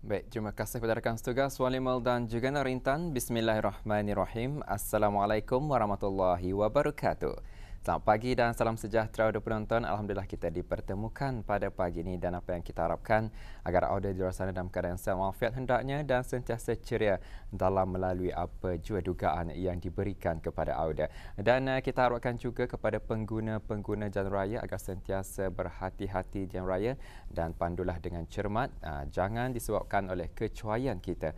Baik, terima kasih kepada rakan setugas Walimal dan juga Narintan. Bismillahirrahmanirrahim. Assalamualaikum warahmatullahi wabarakatuh. Selamat pagi dan salam sejahtera untuk penonton. Alhamdulillah kita dipertemukan pada pagi ini dan apa yang kita harapkan agar audio di luar sana dalam keadaan sihat walafiat hendaknya dan sentiasa ceria dalam melalui apa jua dugaan yang diberikan kepada audio. Dan kita harapkan juga kepada pengguna-pengguna jalan raya agar sentiasa berhati-hati di jalan raya dan pandulah dengan cermat. Jangan disebabkan oleh kecuaian kita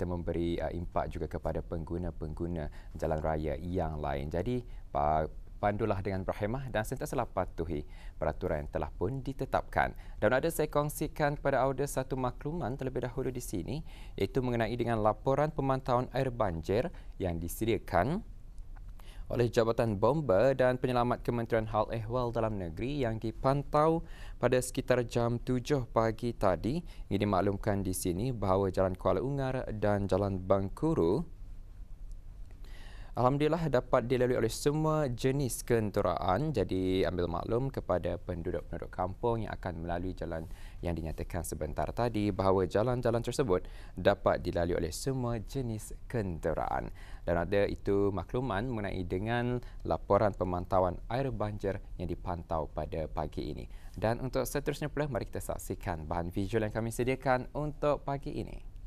memberi impak juga kepada pengguna-pengguna jalan raya yang lain. Jadi pandulah dengan berhemah dan sentiasa patuhi peraturan yang telah pun ditetapkan. Dan ada saya kongsikan kepada audio satu makluman terlebih dahulu di sini, iaitu mengenai dengan laporan pemantauan air banjir yang disediakan oleh Jabatan Bomba dan Penyelamat Kementerian Hal Ehwal Dalam Negeri yang dipantau pada sekitar jam 7 pagi tadi. Ini dimaklumkan di sini bahawa Jalan Kuala Ungar dan Jalan Bangkuru Alhamdulillah dapat dilalui oleh semua jenis kenderaan. Jadi ambil maklum kepada penduduk-penduduk kampung yang akan melalui jalan yang dinyatakan sebentar tadi bahawa jalan-jalan tersebut dapat dilalui oleh semua jenis kenderaan. Dan ada itu makluman mengenai dengan laporan pemantauan air banjir yang dipantau pada pagi ini. Dan untuk seterusnya pula, mari kita saksikan bahan visual yang kami sediakan untuk pagi ini.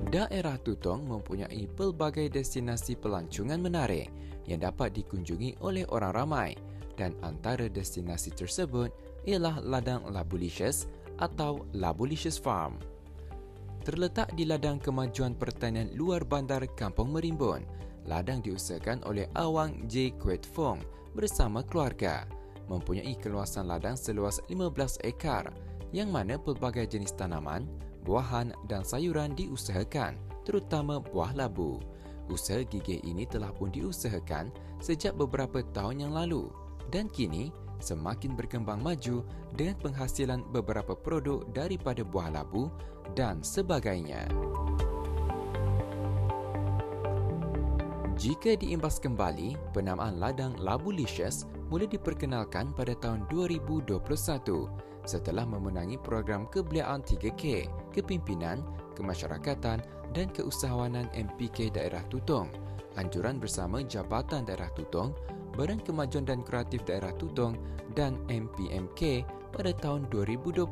Daerah Tutong mempunyai pelbagai destinasi pelancongan menarik yang dapat dikunjungi oleh orang ramai, dan antara destinasi tersebut ialah ladang Labulicious atau Labulicious Farm. Terletak di ladang kemajuan pertanian luar bandar Kampung Merimbun, ladang diusahakan oleh Awang J. Kuet Fong bersama keluarga. Mempunyai keluasan ladang seluas 15 ekar, yang mana pelbagai jenis tanaman, buahan dan sayuran diusahakan, terutama buah labu. Usaha gigih ini telah pun diusahakan sejak beberapa tahun yang lalu dan kini semakin berkembang maju dengan penghasilan beberapa produk daripada buah labu dan sebagainya. Jika diimbas kembali, penamaan ladang Labulicious mula diperkenalkan pada tahun 2021 setelah memenangi program kebeliaan 3K, Kepimpinan, Kemasyarakatan dan Keusahawanan MPK Daerah Tutong, anjuran bersama Jabatan Daerah Tutong, Badan Kemajuan dan Kreatif Daerah Tutong dan MPMK pada tahun 2020.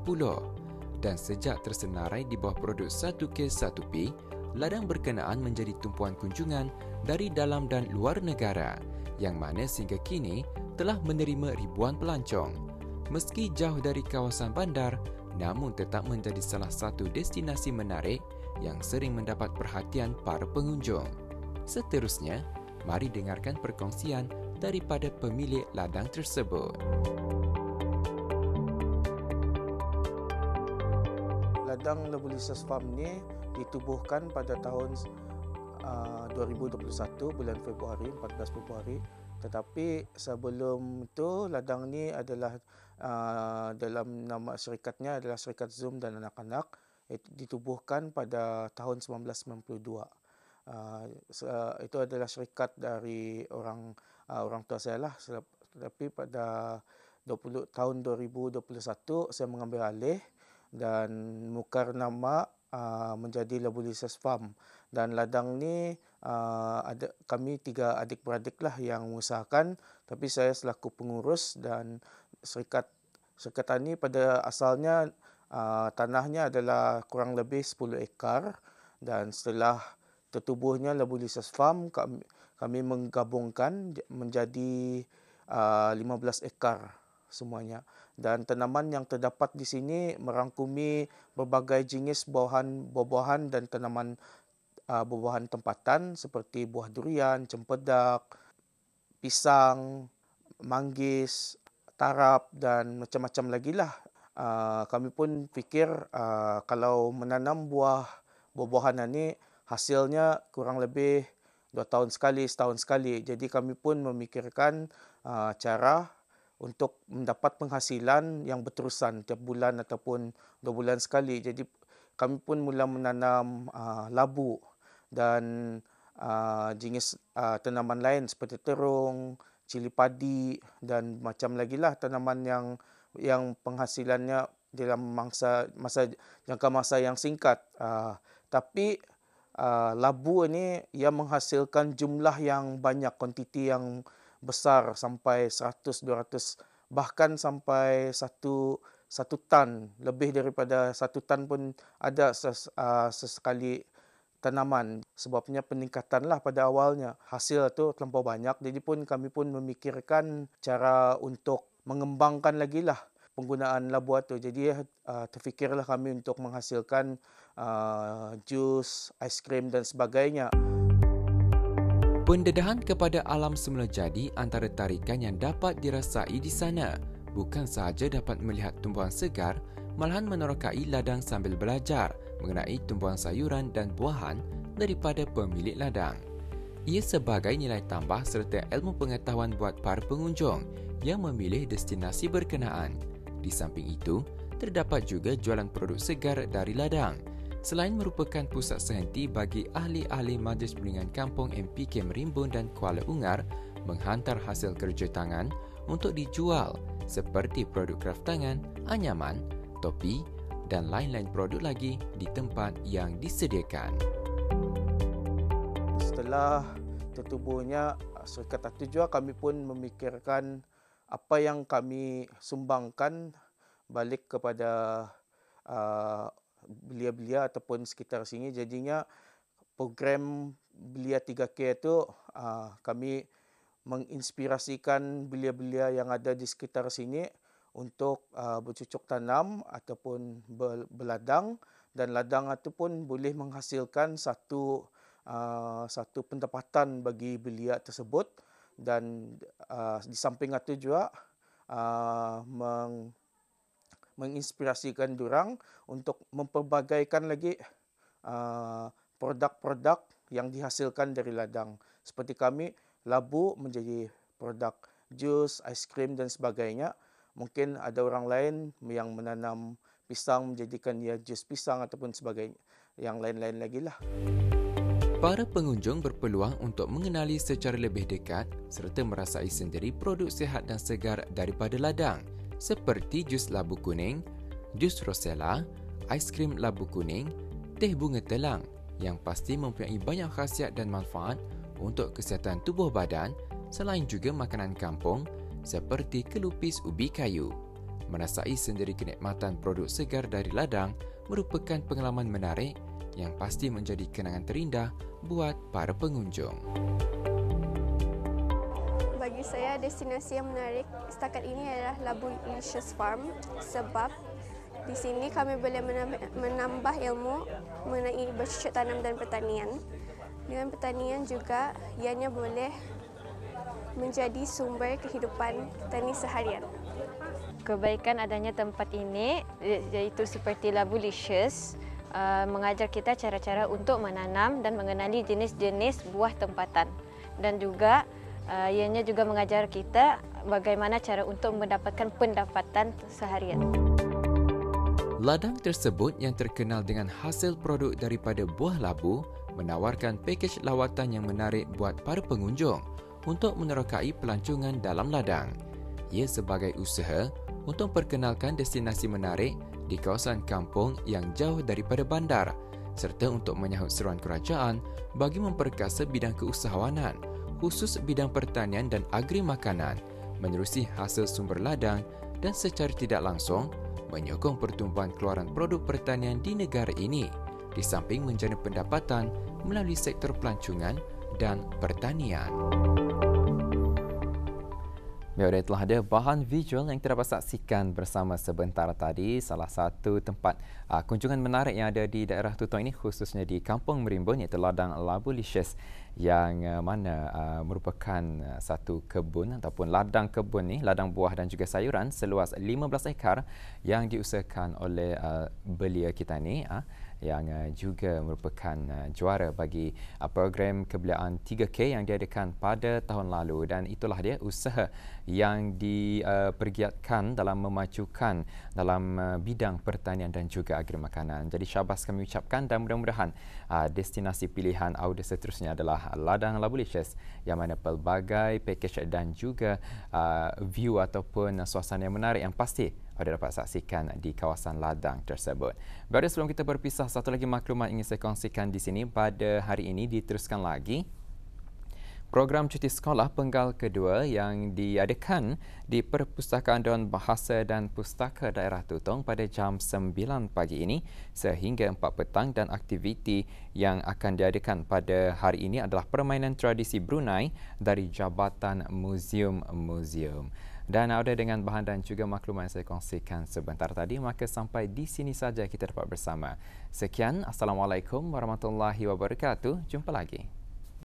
Dan sejak tersenarai di bawah produk 1K 1P, ladang berkenaan menjadi tumpuan kunjungan dari dalam dan luar negara, yang mana sehingga kini telah menerima ribuan pelancong. Meski jauh dari kawasan bandar, namun tetap menjadi salah satu destinasi menarik yang sering mendapat perhatian para pengunjung. Seterusnya, mari dengarkan perkongsian daripada pemilik ladang tersebut. Ladang Labulicious Farm ni ditubuhkan pada tahun 2021 bulan Februari, 14 Februari. Tetapi sebelum itu ladang ni adalah dalam nama syirikatnya adalah Syarikat Zoom dan Anak-anak, ditubuhkan pada tahun 1992. Itu adalah syarikat dari orang tua saya lah. Tetapi pada tahun 2021 saya mengambil alih dan mukar nama menjadi Labulicious Farm. Dan ladang ni ada kami 3 adik-beradik lah yang mengusahakan, tapi saya selaku pengurus. Dan syarikat tani pada asalnya tanahnya adalah kurang lebih 10 ekar, dan setelah tertubuhnya Labulicious Farm kami menggabungkan menjadi 15 ekar semuanya. Dan tanaman yang terdapat di sini merangkumi berbagai jenis buah-buahan dan tanaman buah-buahan tempatan seperti buah durian, cempedak, pisang, manggis, tarap dan macam-macam lagi lah. Kami pun fikir kalau menanam buah-buahan ini hasilnya kurang lebih 2 tahun sekali, setahun sekali. Jadi kami pun memikirkan cara untuk mendapat penghasilan yang berterusan tiap bulan ataupun 2 bulan sekali. Jadi kami pun mula menanam labu dan jenis tanaman lain seperti terung, cili padi dan macam lagi lah tanaman yang penghasilannya dalam jangka masa yang singkat. Tapi labu ini ia menghasilkan jumlah yang banyak, kuantiti yang besar sampai 100, 200, bahkan sampai satu tan, lebih daripada 1 tan pun ada sesekali tanaman. Sebabnya peningkatanlah pada awalnya. Hasil tu terlampau banyak, jadi kami pun memikirkan cara untuk mengembangkan lagi lah penggunaan labu tu. Jadi terfikirlah kami untuk menghasilkan jus, aiskrim dan sebagainya. Pendedahan kepada alam semula jadi antara tarikan yang dapat dirasai di sana. Bukan sahaja dapat melihat tumbuhan segar, malahan menerokai ladang sambil belajar mengenai tumbuhan sayuran dan buahan daripada pemilik ladang. Ia sebagai nilai tambah serta ilmu pengetahuan buat para pengunjung yang memilih destinasi berkenaan. Di samping itu, terdapat juga jualan produk segar dari ladang. Selain merupakan pusat sehenti bagi ahli-ahli Majlis Bimbingan Kampung MPK Merimbun dan Kuala Ungar menghantar hasil kerja tangan untuk dijual seperti produk kraftangan, anyaman, topi dan lain-lain produk lagi di tempat yang disediakan. Setelah tertubuhnya Syarikat Tatu Jua, kami pun memikirkan apa yang kami sumbangkan balik kepada belia-belia ataupun sekitar sini. Jadinya program Belia 3K itu kami menginspirasikan belia-belia yang ada di sekitar sini untuk bercucuk tanam ataupun berladang, dan ladang itu pun boleh menghasilkan satu pendapatan bagi belia tersebut. Dan di samping itu juga menginspirasikan diorang untuk memperbagaikan lagi produk-produk yang dihasilkan dari ladang. Seperti kami, labu menjadi produk jus, aiskrim dan sebagainya. Mungkin ada orang lain yang menanam pisang menjadikan ia jus pisang ataupun sebagainya. Yang lain-lain lagi lah. Para pengunjung berpeluang untuk mengenali secara lebih dekat serta merasai sendiri produk sihat dan segar daripada ladang seperti jus labu kuning, jus rosella, aiskrim labu kuning, teh bunga telang yang pasti mempunyai banyak khasiat dan manfaat untuk kesihatan tubuh badan, selain juga makanan kampung seperti kelupis ubi kayu. Merasai sendiri kenikmatan produk segar dari ladang merupakan pengalaman menarik yang pasti menjadi kenangan terindah buat para pengunjung. Bagi saya, destinasi yang menarik setakat ini adalah Labu Licious Farm sebab di sini kami boleh menambah ilmu mengenai bercocok tanam dan pertanian. Dengan pertanian juga, ianya boleh menjadi sumber kehidupan petani seharian. Kebaikan adanya tempat ini iaitu seperti Labu Licious mengajar kita cara-cara untuk menanam dan mengenali jenis-jenis buah tempatan, dan juga ianya juga mengajar kita bagaimana cara untuk mendapatkan pendapatan seharian. Ladang tersebut yang terkenal dengan hasil produk daripada buah labu menawarkan pakej lawatan yang menarik buat para pengunjung untuk menerokai pelancongan dalam ladang. Ia sebagai usaha untuk perkenalkan destinasi menarik di kawasan kampung yang jauh daripada bandar serta untuk menyahut seruan kerajaan bagi memperkasa bidang keusahawanan khusus bidang pertanian dan agri makanan menerusi hasil sumber ladang dan secara tidak langsung menyokong pertumbuhan keluaran produk pertanian di negara ini di samping menjana pendapatan melalui sektor pelancongan dan pertanian. Baik, telah ada bahan visual yang kita dapat saksikan bersama sebentar tadi. Salah satu tempat kunjungan menarik yang ada di daerah Tutong ini khususnya di Kampung Merimbun iaitu ladang Labu Licious yang mana merupakan satu kebun ataupun ladang kebun ni, ladang buah dan juga sayuran seluas 15 ekar yang diusahakan oleh belia kita ni, yang juga merupakan juara bagi program kebeliaan 3K yang diadakan pada tahun lalu, dan itulah dia usaha yang dipergiatkan dalam memajukan dalam bidang pertanian dan juga agri makanan. Jadi syabas kami ucapkan, dan mudah-mudahan destinasi pilihan audio seterusnya adalah ladang Labulicious yang mana pelbagai package dan juga view ataupun suasana yang menarik yang pasti anda dapat saksikan di kawasan ladang tersebut. Baru sebelum kita berpisah, satu lagi maklumat ingin saya kongsikan di sini. Pada hari ini diteruskan lagi program cuti sekolah penggal kedua yang diadakan di Perpustakaan Dewan Bahasa dan Pustaka Daerah Tutong pada jam 9 pagi ini sehingga 4 petang, dan aktiviti yang akan diadakan pada hari ini adalah permainan tradisi Brunei dari Jabatan Muzium-Muzium. Dan ada dengan bahan dan juga maklumat yang saya kongsikan sebentar tadi, maka sampai di sini saja kita dapat bersama. Sekian, Assalamualaikum warahmatullahi wabarakatuh. Jumpa lagi.